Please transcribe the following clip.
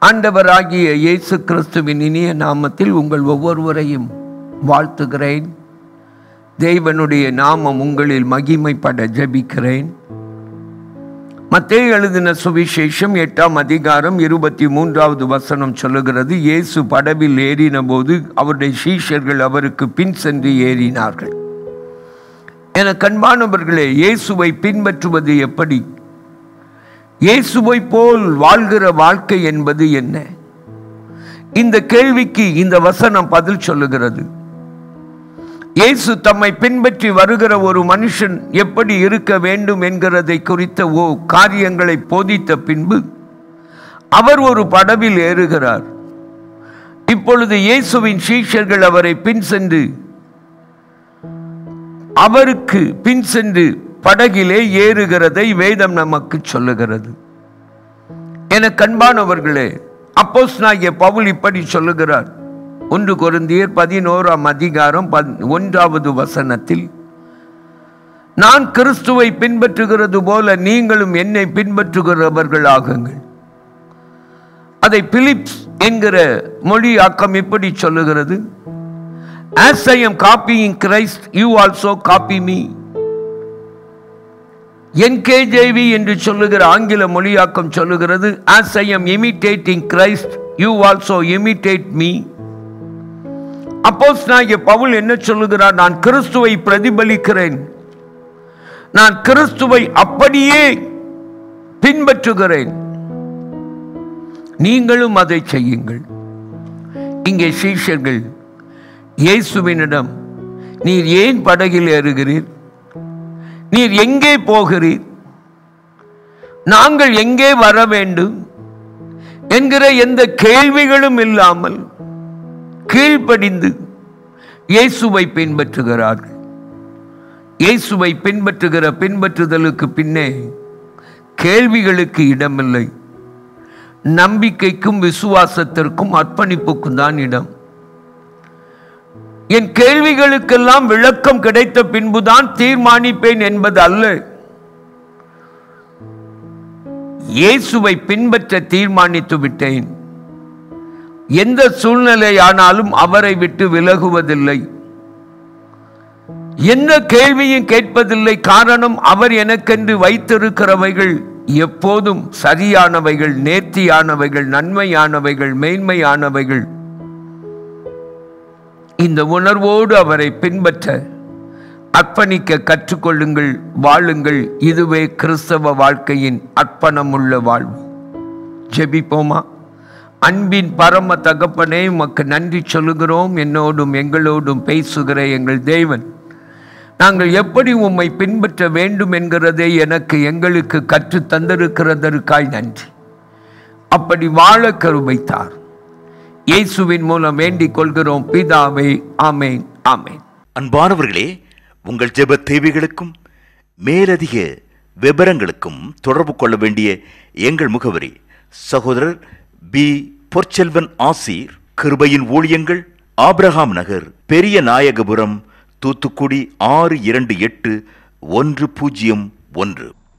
ஆண்டவராகிய இயேசு கிறிஸ்துவின் இனிய நாமத்தில் உங்கள் ஒவ்வொருவரையும் வாழ்த்துகிறேன். தேவனுடைய நாமம் உங்களில் மகிமைப்பட ஜெபிக்கிறேன். மத்தேயு எழுதின சுவிசேஷம் 8ஆம் அதிகாரம் 23வது வசனம் சொல்லுகிறது, இயேசு படவில் ஏறின போது அவருடைய சீஷர்கள் அவருக்கு பின் சென்று ஏறினார்கள். என கண்பானவர்களே, இயேசுவை பின்பற்றுவது எப்படி? இயேசுவை போல் வாழ்கிற வாழ்க்கை என்பது என்ன? இந்த கேள்விக்கு இந்த வசனம் பதில் சொல்லுகிறது. இயேசு தம்மை பின்பற்றி வருகிற ஒரு மனுஷன் எப்படி இருக்க வேண்டும் என்கிறதை குறித்த காரியங்களை போதித்த பின்பு அவர் ஒரு படவில் ஏறுகிறார். இப்பொழுது இயேசுவின் சீஷர்கள் அவரை அவருக்கு பின் சென்று படகிலே ஏறுகிறதை வேதம் நமக்கு சொல்லுகிறது. என கண்பானவர்களே, அப்போஸ்தலனாகிய பவுல் இப்படி சொல்லுகிறார். 1 கொரிந்தியர் 11ஆம் அதிகாரம் 1வது வசனத்தில், நான் கிறிஸ்துவை பின்பற்றுகிறது போல நீங்களும் என்னை பின்பற்றுகிறவர்களாகுங்கள். அதை பிலிப்ஸ் என்கிற மொழியாக்கம் இப்படி சொல்லுகிறது, as I am copying Christ, you also copy me. NKJV என்று சொல்லுகிற ஆங்கில மொழியாக்கம் சொல்லுகிறது, as I am imitating Christ, you also imitate me. அப்போஸ்தலனாகிய பவுல் என்ன சொல்லுகிறார்? நான் கிறிஸ்துவை பிரதிபலிக்கிறேன், நான் கிறிஸ்துவை அப்படியே பின்பற்றுகிறேன், நீங்களும் அதை செய்யுங்கள். இங்கே சீஷர்கள் இயேசுவினிடம், நீர் ஏன் படகில் ஏறுகிறீர்? நீர் எங்கே போகிறீர்? நாங்கள் எங்கே வர வேண்டும் என்கிற எந்த கேள்விகளும் இல்லாமல் கீழ்ப்படிந்து இயேசுவை பின்பற்றுகிறார்கள். இயேசுவை பின்பற்றுதலுக்கு பின்னே கேள்விகளுக்கு இடமில்லை. நம்பிக்கைக்கும் விசுவாசத்திற்கும் அர்ப்பணிப்புக்கும் தான் இடம். என் கேள்விகளுக்கெல்லாம் விளக்கம் கிடைத்த பின்புதான் தீர்மானிப்பேன் என்பது அல்ல. இயேசுவை பின்பற்ற தீர்மானித்து விட்டேன். எந்த சூழ்நிலையானாலும் அவரை விட்டு விலகுவதில்லை. எந்த கேள்வியும் கேட்பதில்லை. காரணம், அவர் எனக்கென்று வைத்திருக்கிறவைகள் எப்போதும் சரியானவைகள், நேர்த்தியானவைகள், நன்மையானவைகள், மேன்மையானவைகள். இந்த உணர்வோடு அவரை பின்பற்ற அர்ப்பணிக்க கற்றுக்கொள்ளுங்கள், வாழுங்கள். இதுவே கிறிஸ்தவ வாழ்க்கையின் அர்ப்பணமுள்ள வாழ்வு. ஜெபிப்போமா? அன்பின் பரம தகப்பனே, உமக்கு நன்றி சொல்லுகிறோம். என்னோடும் எங்களோடும் பேசுகிற எங்கள் தேவன், நாங்கள் எப்படி உம்மை பின்பற்ற வேண்டும் என்கிறதை எங்களுக்கு கற்று தந்திருக்கிறதற்காய் நன்றி. அப்படி வாழ கருவைத்தார். இயேசுவின் மூலம் வேண்டிக் கொள்கிறோம் பிதாவே, ஆமேன், ஆமேன். அன்பானவர்களே, உங்கள் ஜெப தேவைகளுக்கும் மேலதிக விவரங்களுக்கும் தொடர்பு கொள்ள வேண்டிய எங்கள் முகவரி: சகோதரர் பி. பொற்செல்வன் ஆசீர், கிருபையின் ஊழியங்கள், ஆபிரகாம் நகர், பெரிய நாயகபுரம், தூத்துக்குடி 628101.